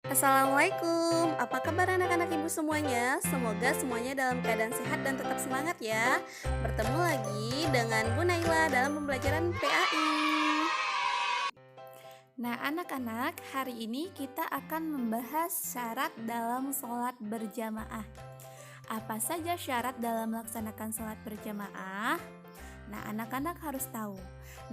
Assalamualaikum, apa kabar anak-anak ibu semuanya? Semoga semuanya dalam keadaan sehat dan tetap semangat ya. Bertemu lagi dengan Bu Naila dalam pembelajaran PAI. Nah anak-anak, hari ini kita akan membahas syarat dalam sholat berjamaah. Apa saja syarat dalam melaksanakan sholat berjamaah? Nah, anak-anak harus tahu,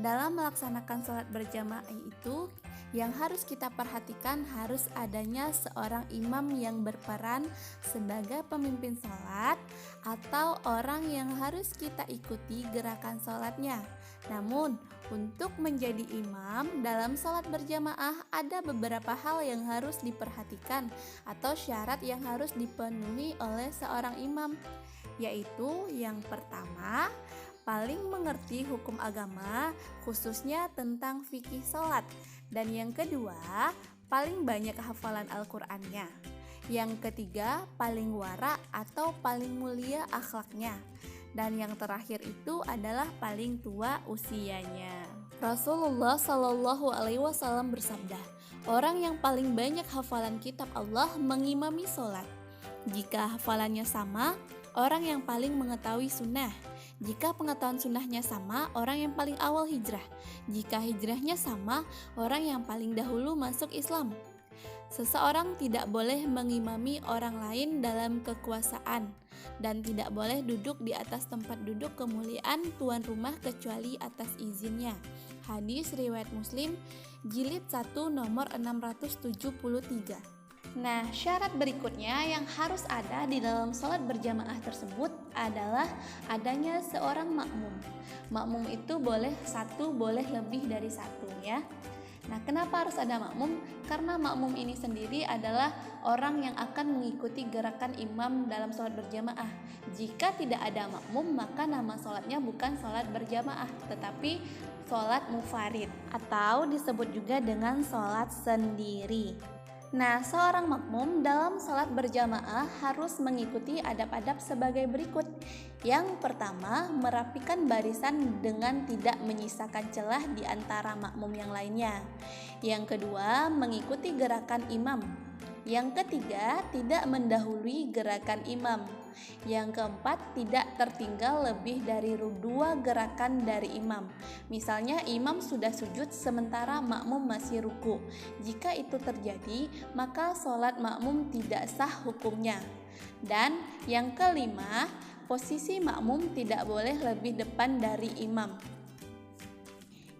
dalam melaksanakan sholat berjamaah itu, yang harus kita perhatikan harus adanya seorang imam yang berperan sebagai pemimpin sholat atau orang yang harus kita ikuti gerakan sholatnya. Namun, untuk menjadi imam dalam sholat berjamaah ada beberapa hal yang harus diperhatikan atau syarat yang harus dipenuhi oleh seorang imam, yaitu yang pertama, paling mengerti hukum agama, khususnya tentang fikih sholat. Dan yang kedua, paling banyak hafalan Al-Qur'annya. Yang ketiga, paling wara atau paling mulia akhlaknya. Dan yang terakhir itu adalah paling tua usianya. Rasulullah Shallallahu Alaihi Wasallam bersabda, orang yang paling banyak hafalan kitab Allah mengimami sholat. Jika hafalannya sama, orang yang paling mengetahui sunnah. Jika pengetahuan sunnahnya sama, orang yang paling awal hijrah. Jika hijrahnya sama, orang yang paling dahulu masuk Islam. Seseorang tidak boleh mengimami orang lain dalam kekuasaan dan tidak boleh duduk di atas tempat duduk kemuliaan tuan rumah kecuali atas izinnya. Hadis riwayat Muslim, jilid 1 nomor 673. Nah, syarat berikutnya yang harus ada di dalam sholat berjamaah tersebut adalah adanya seorang makmum. Makmum itu boleh satu, boleh lebih dari satu ya. Nah, kenapa harus ada makmum? Karena makmum ini sendiri adalah orang yang akan mengikuti gerakan imam dalam sholat berjamaah. Jika tidak ada makmum, maka nama sholatnya bukan sholat berjamaah, tetapi sholat mufarid atau disebut juga dengan sholat sendiri. Nah, seorang makmum dalam sholat berjamaah harus mengikuti adab-adab sebagai berikut. Yang pertama, merapikan barisan dengan tidak menyisakan celah di antara makmum yang lainnya. Yang kedua, mengikuti gerakan imam. Yang ketiga, tidak mendahului gerakan imam. Yang keempat, tidak tertinggal lebih dari 2 gerakan dari imam. Misalnya imam sudah sujud sementara makmum masih ruku. Jika itu terjadi, maka sholat makmum tidak sah hukumnya. Dan yang kelima, posisi makmum tidak boleh lebih depan dari imam.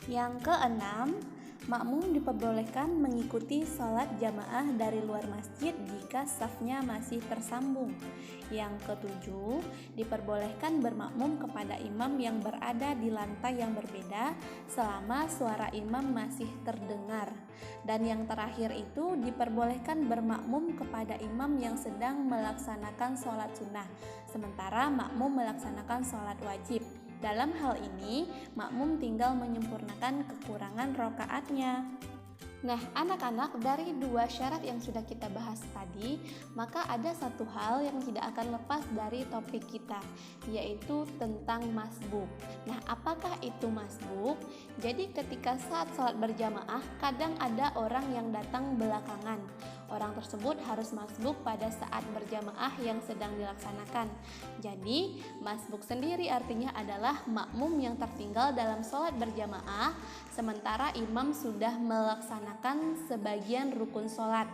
Yang keenam, makmum diperbolehkan mengikuti sholat jamaah dari luar masjid jika safnya masih tersambung. Yang ketujuh, diperbolehkan bermakmum kepada imam yang berada di lantai yang berbeda selama suara imam masih terdengar. Dan yang terakhir itu, diperbolehkan bermakmum kepada imam yang sedang melaksanakan sholat sunnah, sementara makmum melaksanakan sholat wajib. Dalam hal ini, makmum tinggal menyempurnakan kekurangan rokaatnya. Nah, anak-anak, dari 2 syarat yang sudah kita bahas tadi, maka ada satu hal yang tidak akan lepas dari topik kita, yaitu tentang masbuk. Nah, apakah itu masbuk? Jadi ketika saat sholat berjamaah, kadang ada orang yang datang belakangan. Orang tersebut harus masbuk pada saat berjamaah yang sedang dilaksanakan. Jadi, masbuk sendiri artinya adalah makmum yang tertinggal dalam sholat berjamaah sementara imam sudah melaksanakan sebagian rukun sholat.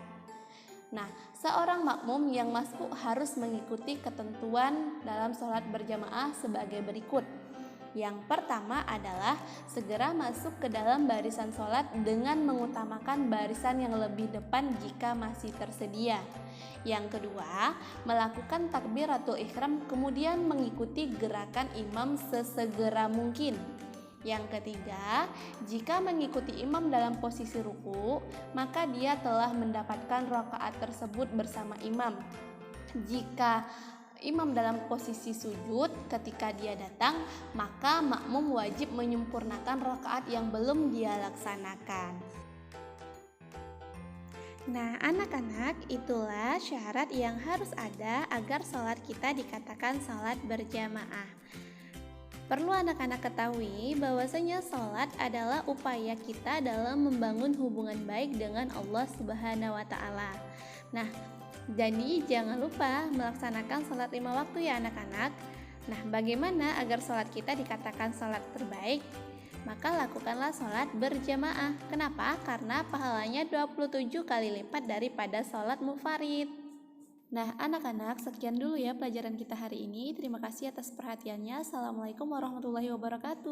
Nah, seorang makmum yang masbuk harus mengikuti ketentuan dalam sholat berjamaah sebagai berikut. Yang pertama adalah segera masuk ke dalam barisan sholat dengan mengutamakan barisan yang lebih depan jika masih tersedia. Yang kedua, melakukan takbiratul ihram kemudian mengikuti gerakan imam sesegera mungkin. Yang ketiga, jika mengikuti imam dalam posisi ruku, maka dia telah mendapatkan rakaat tersebut bersama imam. Jika imam dalam posisi sujud ketika dia datang, maka makmum wajib menyempurnakan rakaat yang belum dia laksanakan. Nah, anak-anak, itulah syarat yang harus ada agar sholat kita dikatakan sholat berjamaah. Perlu anak-anak ketahui bahwasanya sholat adalah upaya kita dalam membangun hubungan baik dengan Allah Subhanahu wa Ta'ala. Nah, jadi jangan lupa melaksanakan sholat 5 waktu ya anak-anak. Nah, bagaimana agar sholat kita dikatakan sholat terbaik? Maka lakukanlah sholat berjamaah. Kenapa? Karena pahalanya 27 kali lipat daripada sholat mufarid. Nah, anak-anak, sekian dulu ya pelajaran kita hari ini. Terima kasih atas perhatiannya. Assalamualaikum warahmatullahi wabarakatuh.